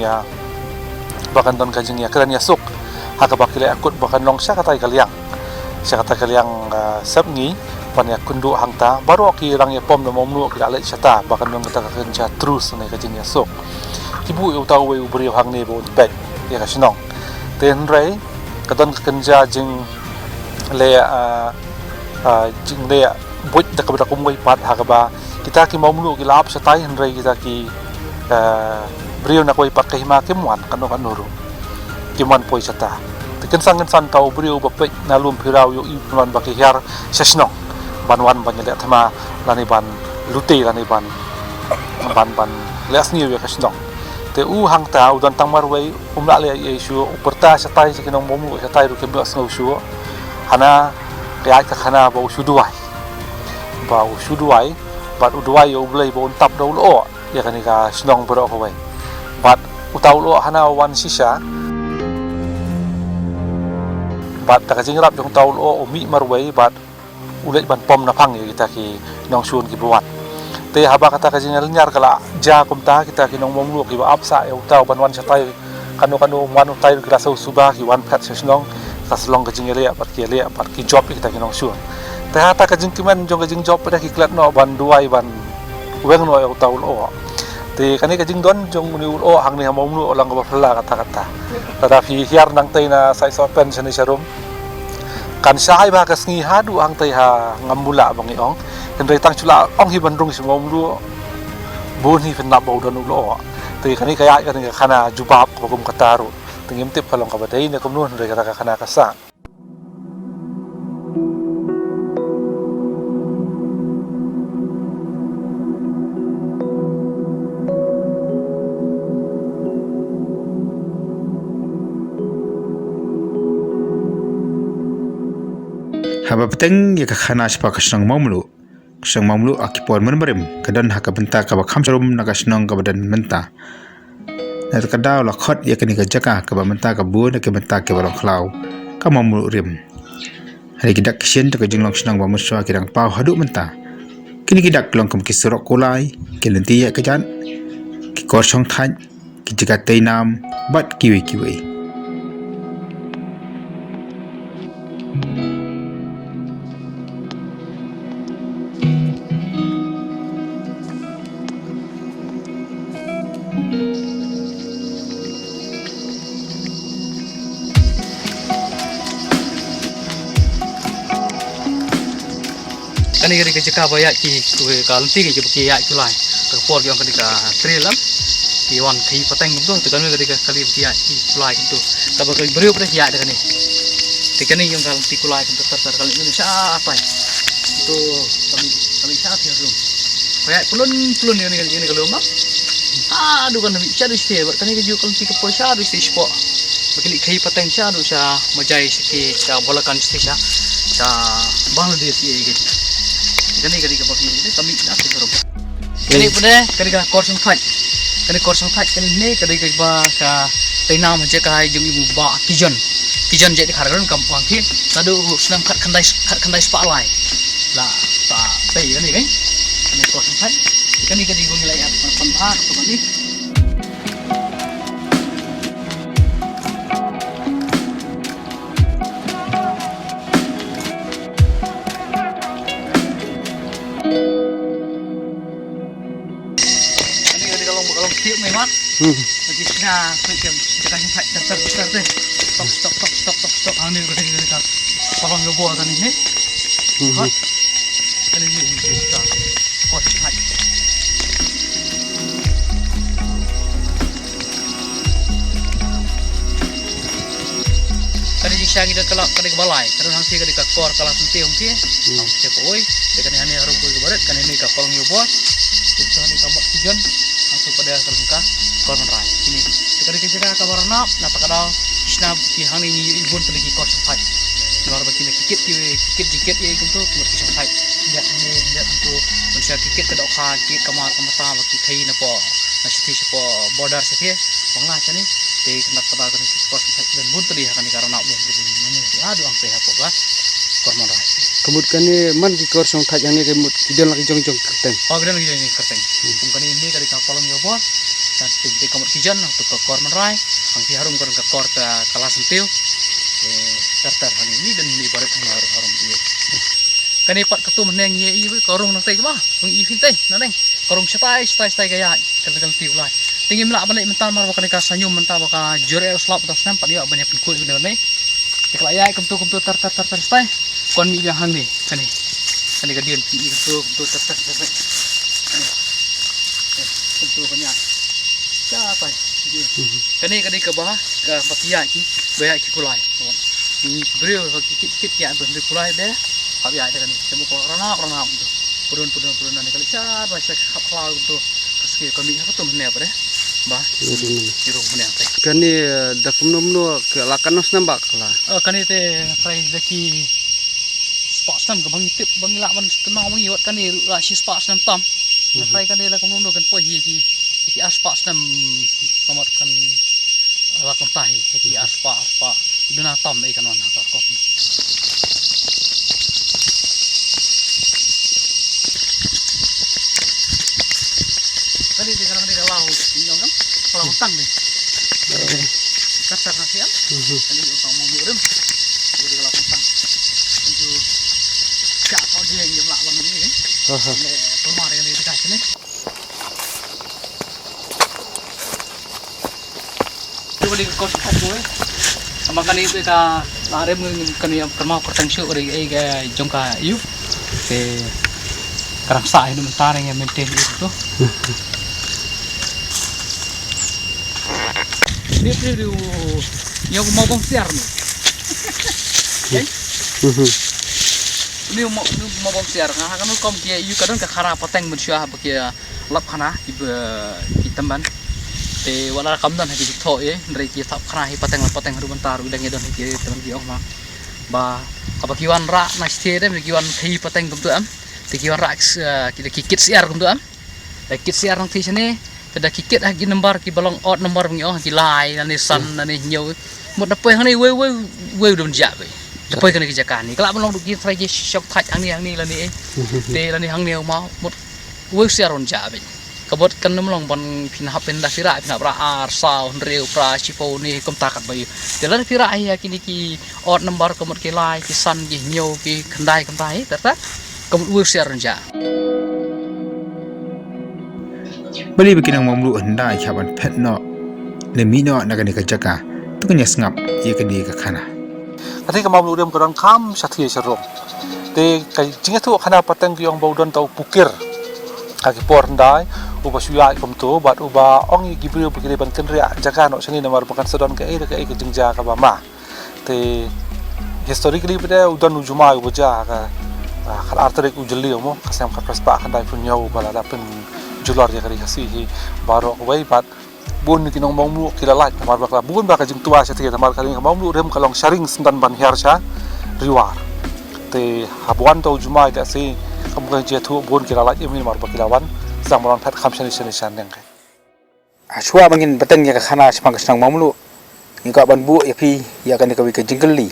ya kedan yasuk hakaba kile akut bakan long sya kata kaliang sabngi pan ya kundu hangta baru ki rang ya pom no momnu ki ale chata bakan dong kata kenja terus ne kajing ya sok ibu u tau we ubri hang ne bo pet ya kasnong ten rai kadon kenja jing le buat dak bada kumoi pat hakaba kita ki momnu ki lap satai rai kita ki brio na koi pat kahima kimwan kanuru kiman poi chata tekan sangan san tau brio bapet nalum pirau yo ipan bakihyar sesnong banwan banyale thama lani ban lute lani ban lesni ya kasnong te hang ta udan tangmar wei umla le isu uperta satai sekinong momlu satai ru kebla snow shu hana kaya ka khana ba usu duai bat uduai yo blai bon tap do lo ya kan ka snong bro ko wei bat utau lo hana wan sisa bat ta jingrap jong tau lo umi marwei bat ulai ban pom na phang kita ki nong sun ki buat te haba kata ka jingal nyar kala ja kumta kita ki nong monglu ki ba apsa e utau ban wan satai kanu wan utai kira sau suba ki wan phat snong kaslong ka jingale bat ki job kita ki nong sun te hata ka jingkiman jong ka jing job pada ki klat no ban duai ban weng no e utau lo te kani ka jing don jong ni ulo hang ni monglu lang ba phla kata tetapi hiar nang tei na sai so pen seni serum kan sai ba kasngi hadu ang tei ha ngamula bangi ong kendai tang chula ong hi bandung semom lu bun hi fenap bau don ulo tei kani kaya kan khana jubab ko kataru tengim tip kalong ka badai ne kumnu ndai kata khana kasa haba peteng ya ka khana spa ka snang mamlu akipor mermerim kadan haka benta ka ba khamsarum naga snang ka badan menta na ka daw la khot ya kani ka jaka ka ba menta ka bu na ka menta ke barong khlau ka mamlu rim hari kidak kisen ta ka jinglong snang ba muswa kirang pau hadu menta kini kidak long kam kisrok kulai kelenti ya ka jan ki kor song than ki jaga teinam bat kiwi kani gari ka baya ki ka lanti ki ki ya kulai ka por yang kani ka trilam ki wan khai pateng tu te kani gari ka kali ki ya ki kulai tu ka ba ka beriu pre ya de kani te kani yang ka lanti kulai tu tar kali ni sa apa tu kami sa ti rum kaya pulun ni kalau mak aduh kan bi cha diste ba kani ka ju kali ka po sa diste spo bakili khai pateng cha du sa majai siki sa bolakan diste sa Bangladesh ye gitu kani ka bagi kami nak terus kani pun kani ka korson khat kani ne kani ka ba ka tainam je ka hai jung ibu ba kijan je khar ron kam pang thi sadu senam khat khandai spa lai la ta tei kani korson khat kani gong lai at panha to kani Lagi setengah macam kita himpat terus deh. Stop. Anu kita tolong ngebor kan ini. Kan ini kita kos himpat. Kan ini siang kita kalau kan balai, terus nanti kita kor kalau nanti cek oi, kan ini harus berbaret, kan ini kita tolong ngebor. Kita ni kabak tijon. Langsung pada terbuka korban rai ini sekali kita kabar nap takadal isna ki hani ni ibun peligi kos sampai luar begini kikit ye untuk berki sampai dia untuk manusia kikit kedok kha kikit kamar kamata bagi kai na po na sithi po border sithi bangla chani te kena pada kan kos sampai dan bun tadi akan karena belum begini aduh ampe ha po ba korban rai kemudian ni man di kor song thaj ani kemut kidan lagi jong kerteng kidan lagi jong kerteng kemudian ini dari kapal ngobor dan tinggi kamut kijan untuk ke kor menrai angki harum ke kor ke kalas sentil terter hani ini dan ibarat harum iya kan ipat ketu meneng ye i korong nang tei mah nang i fin tei nang korong stai gaya kan tiu lai tinggi melak balik mental mar bakal ka sanyum mental bakal jore slap atas nampak dia banyak penkui bener ni dikelaya kumtu ter stai kon mi hang ni kan ka dian mi kumtu ter kumtu banyak siapa kani ke bawah ke patia ki baya ki kulai beriu kit ya tu kulai be abi ada kan semua corona tu purun ni kali cara saya kapal tu kaski kami apa tu mana apa deh ba irung punya teh kani da kumno ke lakanos nambak lah kani te prai daki spot stam ke bangi tip bangi lak man kenang bangi wat kani la si spot stam tam prai kani la kumno kan poi hi ki aspa stam kamat kan la kan tai ki aspa duna tam ai kan wan ha ko kali di kana di lau nyong kan lau tang ni kasar nasian kali utang mau murim di lau tang itu cak kau dia yang lak bang ni ni pemar yang di dekat sini tu di kos kopoe makan itu ka larem kan yang permau pertang syuk ri ai jongka yu te karang sa ini mentar yang maintain itu Itu yang mau bong siar nih, ini mau bong siar, nah kan kom kia, you kadang kekara pateng bersyah bakia lap kana ibu kita man, te wala kamdan hati dikto dari kia tap kana hi pateng lap pateng haru bentar, udah ngedon kia teman kia mah, ba apa kiwan rak nasti deh, kiwan hi pateng kum tu te kiwan rak kita kikit siar kum tu kikit siar nanti sini. Pada kikit lagi nomor ki balong out nomor ngi ki lai nani san nani nyau mut napoi hang ni we dum ja be napoi kan ki jakan ni kala balong ki trai ki shok thach hang ni la ni te la ni hang ni mau mut we siaron ja be kabot kan nomlong ban pin hapen da fira pin pra ar sao reu pra chipo ni kom takat bayu te la fira ai ki ki out nomor komot ki lai ki san ki nyau ki khandai tata kom we siaron ja bali bikin ang mamlu anda ikhaban pet no le mino nagani ka jaka tukanya sngap ye ka di ka khana ati ka mamlu dem kurang kam sathi serong te kai jinga tu khana patang ki ong baudon tau pukir aki por ndai uba suya kom tu bat uba ong gi brio bikire ban kenria jaka no sini namar bukan sedon ka jingja ka bama te historically pada udan ujuma uja ka khal arterik ujeli mo kasam ka prespa khandai punyau balada pen jular ya RiKhasi hi baro wai bat bun kinong mamlu kilalat tamar bakla bun baka jing tua satia tamar kali mamlu rem kalong sharing sendan ban hiarsha riwar te habuan to juma ta si kamga je thu bun kilalat yemin mar bakilawan samron phat khamsani shan neng kai ashwa bangin batang ya khana spang kasnang mamlu ingka ban bu ya pi ya kan ka wi ka jingli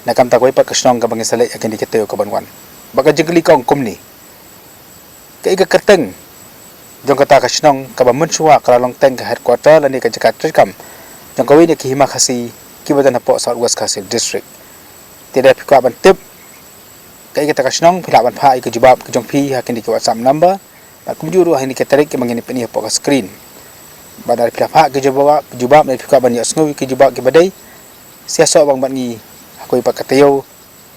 na kam ta koi pat kasnang ka bangin sale ya kan dikete ka ban wan baka jingli kong kumni kai ka kerteng jong kata kasnong ka bamun suwa kala long teng ka headquarter lani ka jakat trikam jong kawi ni ki RiKhasi ki badan hapo South West Khasi district tidak pikwa ban tip kai kata kasnong pila ban pha ka jubab ka jong pi hakin di WhatsApp number ba kumjuru hani ka tarik ki mangini peni hapo ka screen badar pila pha ka jubab ni pikwa ban ya sngowi ki jubab ki badai siaso bang ban ngi hakoi pa ka Taiew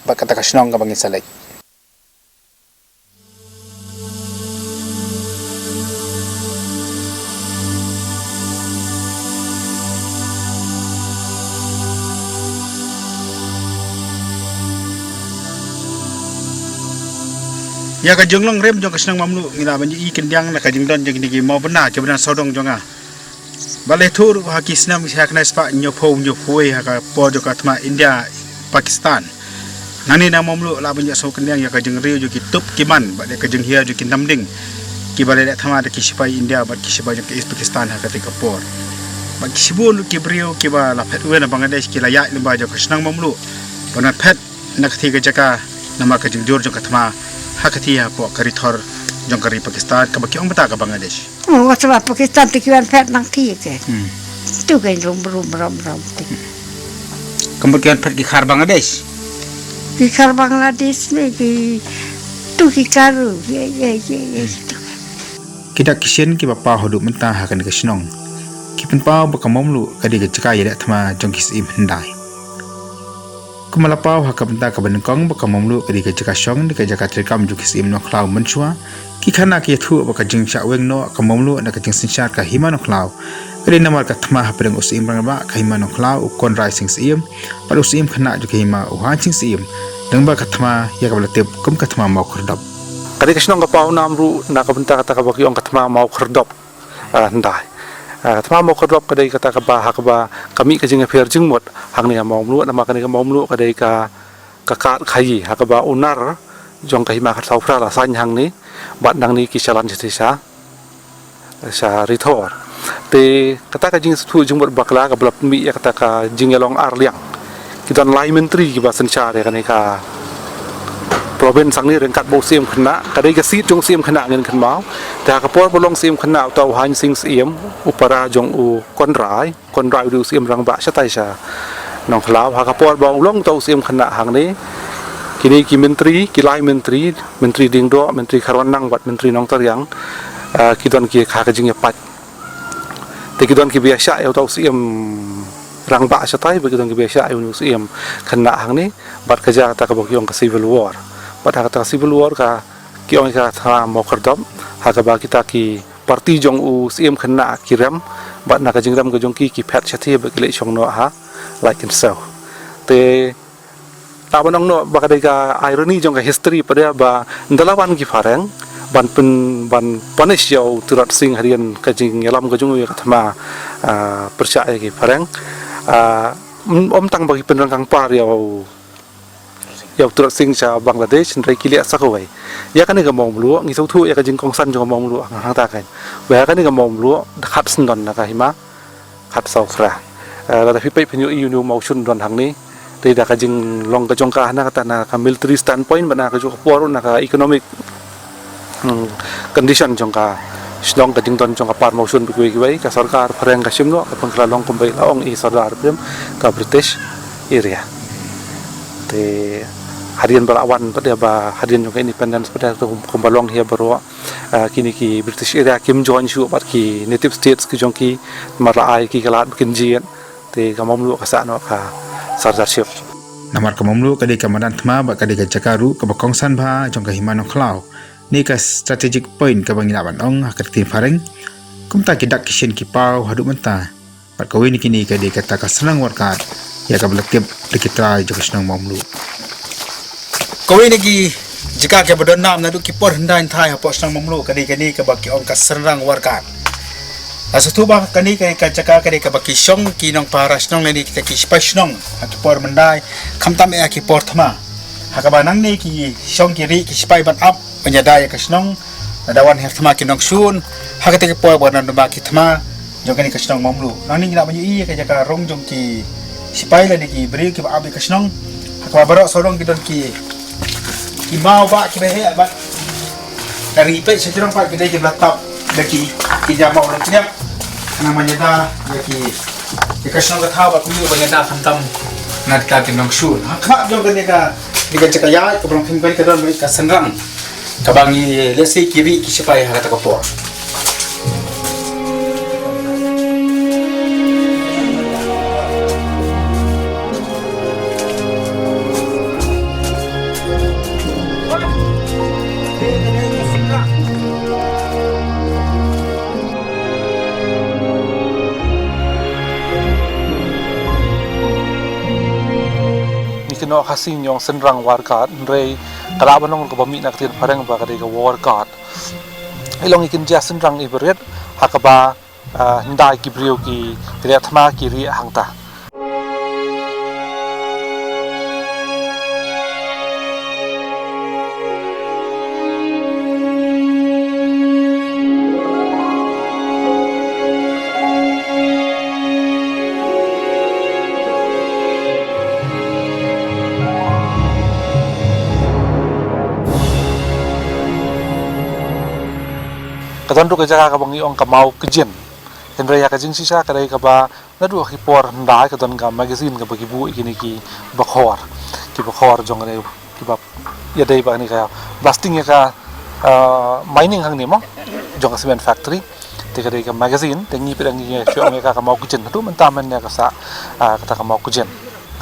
ba kata kasnong ka bangin salai ya ka jonglong rem jong kasnang mamlu ngila banji I kendiang na ka jingdon jeng nigi mau bena ke bena sodong jonga bale thur ha kisnam hakna spa nyopoi ha ka po jo ka thma India Pakistan nani na mamlu la banji so kendiang ya ka jeng riu jo ki tup kiman bale ka jeng hia jo ki namding ki bale da thma da ki sipai India ba ki sipai jong ke Pakistan ha ka te ka por ba ki sibun ki brio ki ba la phet wena Bangladesh ki la ya limba jo kasnang mamlu bana phet nak thi ka jaka nama ka jeng jor jo ka thma hakati po karithor jong kari Pakistan ka baki ong bata ka Bangladesh sebab Pakistan tikiwan pet nang ti ke tu kan rom ti kemudian pergi khar Bangladesh ni ki tu ki karu kita kisien ki bapa hodu mentah hakan ke snong ki penpau bakamomlu kadi ke caka ya thma jong kisim hendai kumalapau haka benta ka benengkong baka mamlu kadi ka jaka shong di ka jaka trikam ju kisim no klau menchua ki khana ki thu baka jing sha weng no ka mamlu na ka jing sinchar ka hima no klau kadi namar ka thma ha pereng usim rang ba ka hima no klau u kon rising sim par usim khana ju ka hima u han ching sim dang ba ka thma ya ka balatep kum ka thma mau khrdop kadi kasnong ka pau namru na ka benta ka baki ong ka thma mau khrdop ndai thma mo khodrop kadai kata ka ba hakba kami ka jing affair jing mot hangni ha momlu nama kani ka momlu kadai ka kat khayi hakba unar jong ka hima khat saufra la san hangni bat nang ni ki chalan jitisa sa rithor te kata ka jing thu jing mot bakla ka blap mi ya kata ka jing elong ar liang ki don lai menteri ki ba sancha re kani ka province sang ni rengkat bo sim khna kadai ka sit jong sim khna ngen khan mau ta ka por bolong sim khna tau han sing sim upara jong u kon rai du sim rang ba chatai sa nong khlau ha ka por ba ulong tau sim khna hang ni kini ki menteri ki lai menteri ding do menteri kharwan nang bat menteri nong taryang ki don ki kha ka jing ya pat te ki don ki biasa ya tau sim rang ba chatai ba ki don ki biasa ya sim khna hang ni bat ka ja ta ka bok yong ka civil war pada kata civil war ka kiong ka tha mo khardom ha ka ba kita ki parti jong u sim khna kiram bat na ka jingram ka jong ki phat chathi ba ki le chong no ha like himself te ta banong no ba ka dai ka irony jong ka history pada ba ndalawan ki fareng ban punish yo turat sing harian ka jing yalam ka jong ka thama percaya ki fareng tang ba ki penrang kang par yo turat sing cha Bangladesh nrai kilia sakawai ya kan ga mom lu ngi thu ya ka jing kong san jong mom lu hang ta kan wa kan ga mom lu khat sun don na ka hima khat sau fra la da pi penyu yu nu mau chun don hang ni te da ka jing long ka jong ka na ka ta na ka military standpoint bana ka jo por na ka economic condition jong ka Shlong ka jing don jong ka par mau chun bi wai ka sarkar phareng ka simno ka pang long kum bai laong i sardar pem ka British area te harian balawan pada ba harian juga independence pada kumbalong hia baru kini ki British area kim join shu bat ki native states ki jong ki marai ki galat bikin jian te kamom lu kasa no ka sardarship namar kamom lu kadai kamadan thma ba kadai ka jakaru ka bakong san bha jong ka himano khlau ni ka strategic point ka bangina ban ong ka tin fareng kumta ki dak kishin ki pau hadu menta bat ka wi ni kini kadai ka ta ka senang warkat ya ka blekep dikita jong senang momlu Kau ini ki jika ke berdonam nadu ki por hendain thai apa senang memlu kani ke baki on ka serang warkan. Asutu bah kani ke jaka kani ke baki song ki nong paras nong ni kita ki spice nong ki por mendai kam tam ki por thama. Hakaba nang ni ki song ki ri ki spice ban up penyadai ke senong nadawan her thama ki nong sun hakate ki por banan ba ki thama jong kani ke senong memlu. Nang ni nak banyu i ke jaka rong jong ki spice la ni ki beri ki ba abi ke senong hakaba barok sorong ki don ki mau ba ki behe ba dari pe sejurang pak kita jeblat tap deki ki jamau nak nyap namanya da deki kasno ka thaw ba ku ba da khantam nat ka ki nong shun hakha jo ga ka diga cakaya ko bang phim ka don ka sanrang ka bangi lesi kiri ki sipai ha ta ko por no khasing yong senrang warkat rei kala banong ko bami nak tin pareng ba kadai ka warkat ilong ikin ja senrang ibret hakaba ndai ki brio ki ria thma ki ri hangta kadon ru ka jaga ka bangi ong ka mau kejin henre ya ka jing sisa kadai ka ba nadu ki por ndai kadon ka magazine ka bagi bu ikini ki bakhor jong ne ki ba ya dei ba ni ka blasting ya ka mining hang ni mo jong ka cement factory te kadai ka magazine te ngi pedang ni chong ka mau kejin tu mentamen ya ka sa kata ka mau kejin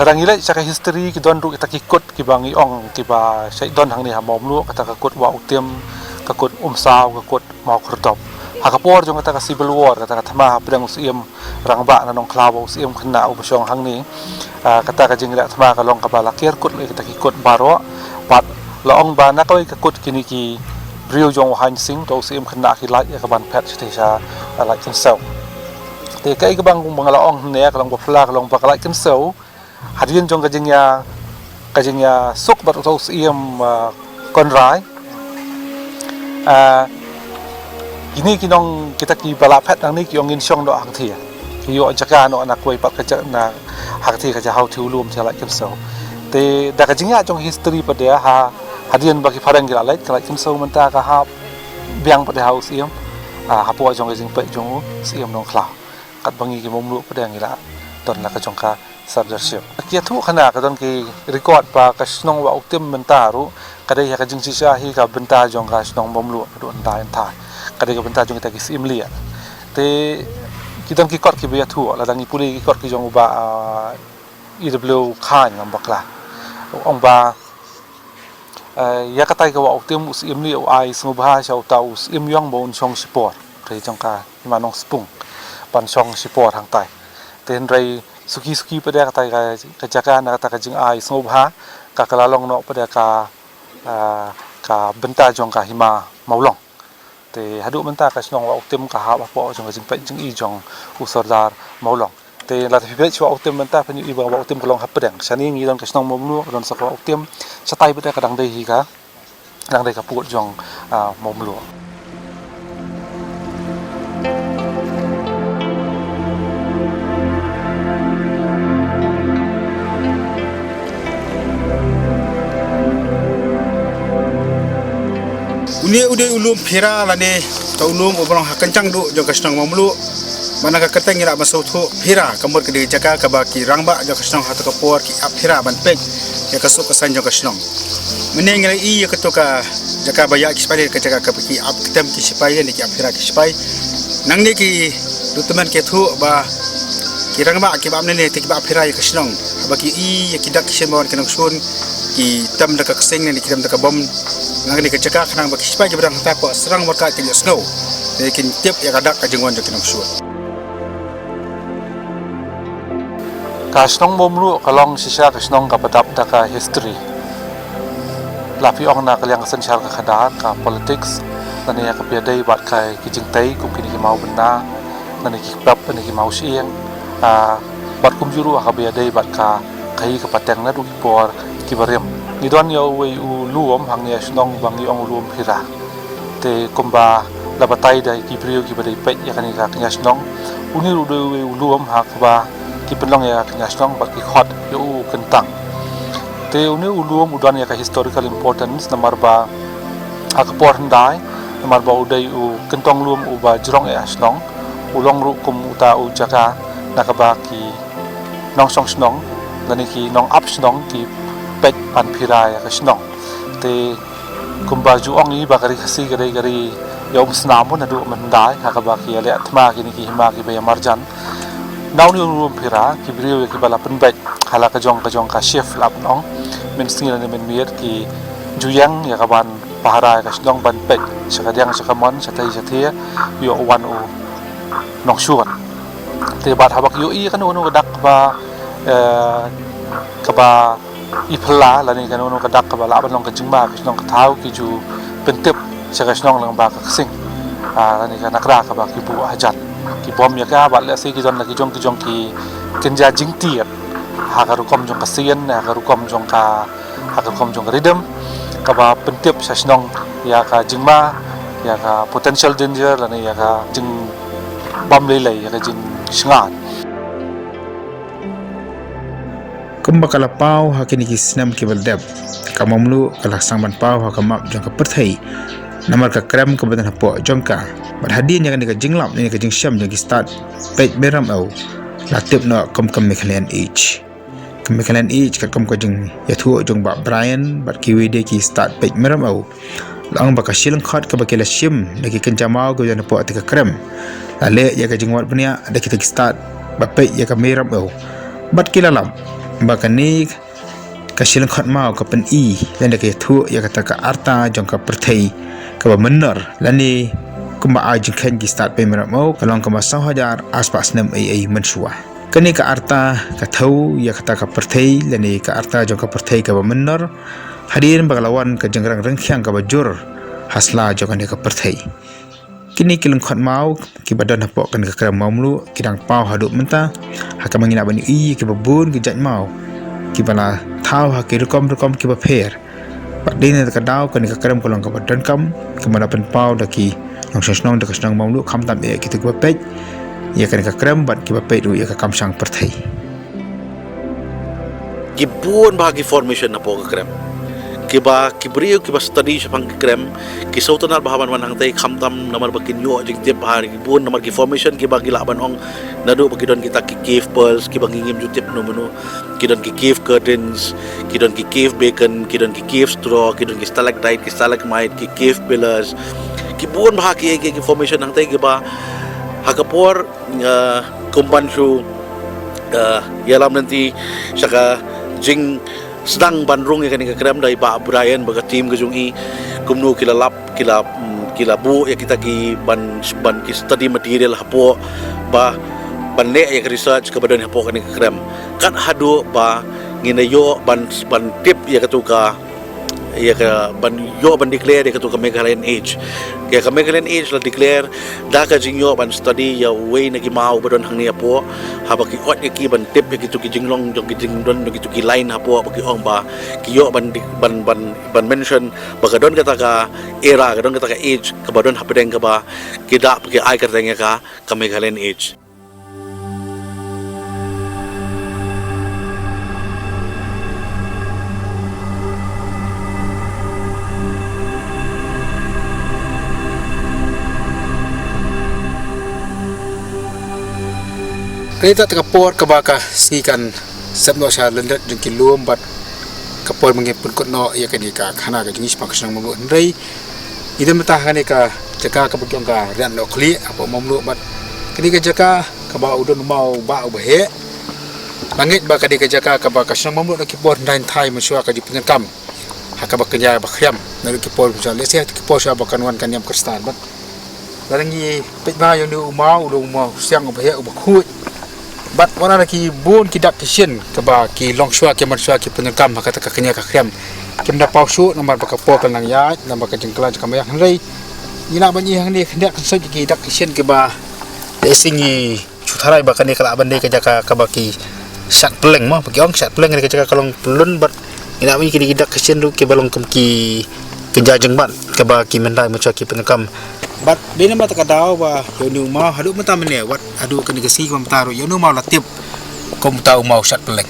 barang ile chaka history ki don ru kita ki kot ki bangi ong ki ba sai don hang ni ha mom lu kata ka kot wa utem kakut saw kakut mau khurdop hakapor jong kata ka civil war kata ka thama pedang usiem rangba na nong klaw usiem khna u bsyong hang ni kata ka jingla thama ka long ka bala ker kut le kata ki kut baro pat laong ba na koi ka kut kini ki brio jong han sing to usiem khna ki lai ka ban phet thisa like himself te kai ka bang bang la ong ne ka long ba phla ka long ba ka lai kin so hadin jong ka jing ya sok ba to iem kon rai ini kinong kita ki bala phat nang ni ki ong in song do hang thia ki yo jaka no na koi pak ka cha na hang thi ka cha hau thu lum cha lai kin so te da ka jing ya jong history pa dia ha hadin ba ki pharang gila lai ka lai kin so man ta ka ha biang pa de house iem ha po jong ka jing pe jong iem nong khla kat bangi ki mom lu pa de ngila ton la ka jong ka subsership kia thu khana ka don ki record pa ka snong wa uktim menta ru ka dei ka jing si sha hi ka benta jong ka snong bom lu don ta en thai ka dei ka benta jong ta ki sim lia te ki don ki kot ki bia thu la dang ki puli ki kot ki jong ba EW khan ngam bakla ong ba ya ka tai ka wa uktim sim li ai smu ba chau ta sim yong bon chong support te jong ka ma nong spung pan chong support hang tai ten rei suki pada kata kajakan kata kajing ai sngobha ka kalalong no pada ka benta jong ka hima maulong te hadu benta ka snong wa uktim ka ha po jong jing pe jing i jong usordar maulong te la thibe chwa uktim benta pani i ba uktim kolong hapdeng sani ngi don ka snong momlu don sa ko uktim satai pada kadang dei hi ka dang dei ka pu jong momlu Uni udah ulum pira lane tau ulum obrong hakencang du jong kasnang mamlu mana ka keteng ira masau thu pira kamur ke jaka ka baki rangba jong kasnang hatu ka por ki ap pira ban pek ya kasuk kasan jong kasnang meneng i ya ketuka jaka baya ki spai ka jaka ka baki ap ketem ki spai ni ki ap pira ki spai nang ni ki du teman ke thu ba ki rangba ki bam ne ti ki ap pira ya kasnang baki i ya ki dak semon kenang sun ki tam da ka sing ni ki tam da ka bom nang ni kecaka kanang baki spai jebran ta ko serang warka ti snow lekin tiap ya kadak ka jengwan de kinang suat ka snong momlu kalong sisa ka snong ka padap da ka history lapi ong na kalyang san char ka khada ka politics nani ya ka pia dei bat kai ki jing tai kum ki mau benda nani ki pap nani ki mau sieng bat kum juru ka pia dei bat ka kai ka pateng na du ki por ki barem ni don yo we u luom hang ya snong bang yong luom phira te kumba la batai dai ki prio ki badai pe ya kani ka knya snong uni ru do we u luom ha ba ki penlong ya knya snong ba ki khot yo kentang te uni u luom u don ya ka historical importance namar ba ha ka por ndai namar ba u dai u kentong luom u ba jrong ya snong u long ru kum uta u jaka na ka ba ki nong song snong nani ki nong up snong ki pek pan phirai ka snong te kumba ju ong i bakari khasi gari yom snamu na du mandai ha ka ba ki ale athma ki ni ki hima ki be marjan naw ni rum phira ki brio ki bala pen bek hala ka jong ka chef lap nong men sting na men miet ki juyang ya ka ban pahara ka snong ban pek sakadiang sakamon satai sathia yo wan u nong shuan te bat habak yo i kan unu dak ba ka ba ipla la ni kan unu ka dak ka ba la ban long ka jingma ka snong ka thau ki ju pentep saka snong lang ba ka sing la ni ka nakra ka ba ki bu hajan ki bom ya ka ba le se ki jon la ki jong ki kenja jing tiat ha ka rukom jong ka sien ha ka rukom jong ka rhythm ka ba pentep sa snong ya ka jingma ya ka potential danger la ni ya ka jing bom le ya ka jing sngat kumba kala pau hakini ki snam ki baldab kamamlu kala sangban pau hakamap jong ka perthai namar ka kram ka badan hapo jong ka bad hadin yang ni ka jinglap ni ka jingsham jong ki start page beram au latip no kam Meghalaya age kam Meghalaya age ka kam ko jing yathu jong ba Brian bad ki wede ki start page meram au lang ba ka shilang khat ka ba kila shim ni ki kanjamau ko jan hapo atika kram ale ya ka jingwat punya ada kita start ba page ya ka meram au bad kila lam bakani kasilang khat mau ka pen i lan ke thu ya kata ka arta jong ka perthai ka ba menor lani kuma a jing khan ki start pe mera mau kalong ka ma 1000 aspas nam ai mansua kani ka arta ka thau ya kata ka perthai lani ka arta jong ka perthai ka ba menor harin baglawan ka jangrang rengkhyang ka ba jur hasla jong ka perthai kini kileng khot mau ki badan hapok kan ka mau mulu kidang pau haduk menta haka mangina bani ki babun ki jat mau ki bana thau ha ki rekom ki ba pher padin ka daw kan ka kram kolong ka badan kam ki mana pen pau da ki nong shnong da ka snang mau mulu kham tam e ki tu ba pej ya kan ka kram bat ki ba pej ru ya ka kam sang perthai gibun bahagi formation na po ka kram kiba kibriyo kiba study siya pang krem kisautanal bahaban man hangtay kamtam namar bakinyo jing tip hari bun namar ki formation kiba gilaban ong nadu bagidon kita ki cave pearls kiba ngingim jutip no menu kidon ki cave curtains kidon ki cave bacon kidon ki cave straw kidon ki stalactite ki stalagmite ki cave pillars kibun bahagi ki formation hangtay kiba hagapor kumpan su yalam nanti saka jing sedang bandrung ya kan kram dari Pak Brian baga tim kejungi kumnu kila lap kila bu ya kita ki ban ki study material hapo ba ban le ya research ke badan hapo kan kram kan hadu ba nginayo ban tip ya katuka ya ka ban yo ban declare ya katuka Meghalaya age ya ka Meghalaya age la declare da ka jingyo ban study ya way na gimao badon hang niya po habaki ot ya ki ban tip ya kitu ki jinglong jong ki jingdon kitu ki line hapo baki ong ba ki yo ban mention baka don kata ka era ka don kata ka age ka badon hapedeng ka ba kida paki ai katanya ka Meghalaya age. Kita tekapor kebaka sikan sebno sha lendet jengki luom bat kapor mengepun kutno ya kadika khana ka jingis pakasang mamlu ndrei ida mata hane ka jaka ka bukyong ka rian no kli apa mamlu bat kadika jaka ka ba udon mau ba ubahe langit ba kadika jaka ka ba kasang mamlu ki por nine thai masua ka jipungan kam haka ba kenya ba khriam na ki por sa lese ki por sa ba kanwan kan yam kristan bat larangi pet ba yo ni umau do mau siang ubahe ubakhu bat wana ki bun ki dak kisien ke ba ki longshwa ke manswa ki penekam kata ka kenya ka krem kim da pausu nomor ba ka popel nang ya nomor ka jengkla ka mayak rei ina ban hang ni khendak kan soj ki dak kisien ke ba desingi chutharai ba kan ni kala ban dei ka jaka ka ba ki sat peleng mo ba ki ong sat peleng ka jaka kalong pelun bat ina ban ki dak kisien ru ke balong kem ki kejajeng bat ke ba ki mendai manswa ki penekam bat dina mata kadau ba yonu mau hadu mata mene wat hadu kan digasi kom taru yonu mau latip kom tau mau sat peleng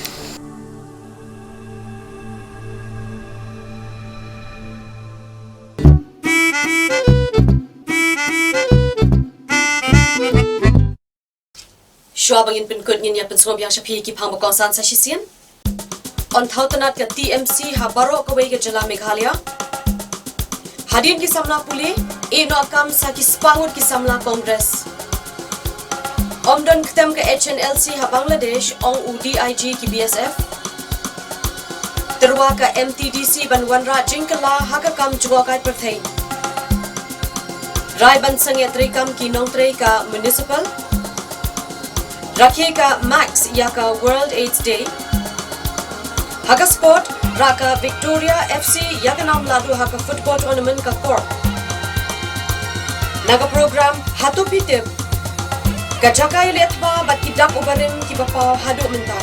Shua bangin pin kut ngin ya pin som yang shapi ki phang bakong san sa shisien on thautanat ka TMC ha baro ka wei ka jala Meghalaya Hadirin ki samla puli ino akam sa ki spangut ki samla Kongres Omdon ktem ke HNLC ha Bangladesh ong UDIG ki BSF Terwa ka MTDC ban wanra jingkala haka kam juwa kai perthai Rai ban sangya trikam ki nong trei ka municipal Rakhe ka Max ya ka World AIDS Day Haka sport Raka Victoria FC Yaganam Ladu Haka football tournament ka Cork Naga program Hatu Pitip Kajaka Iletba Bat Kidak Ubarin Kibapa Hadu Mentar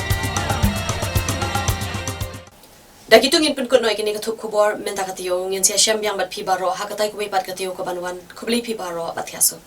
Dagitungin pun kunoi kini katuk Khubor Mentakatiyo Ngin siya siyam yang bat pibaro Hakatai kuwi pat katiyo kabanwan Kubli pibaro bat yaso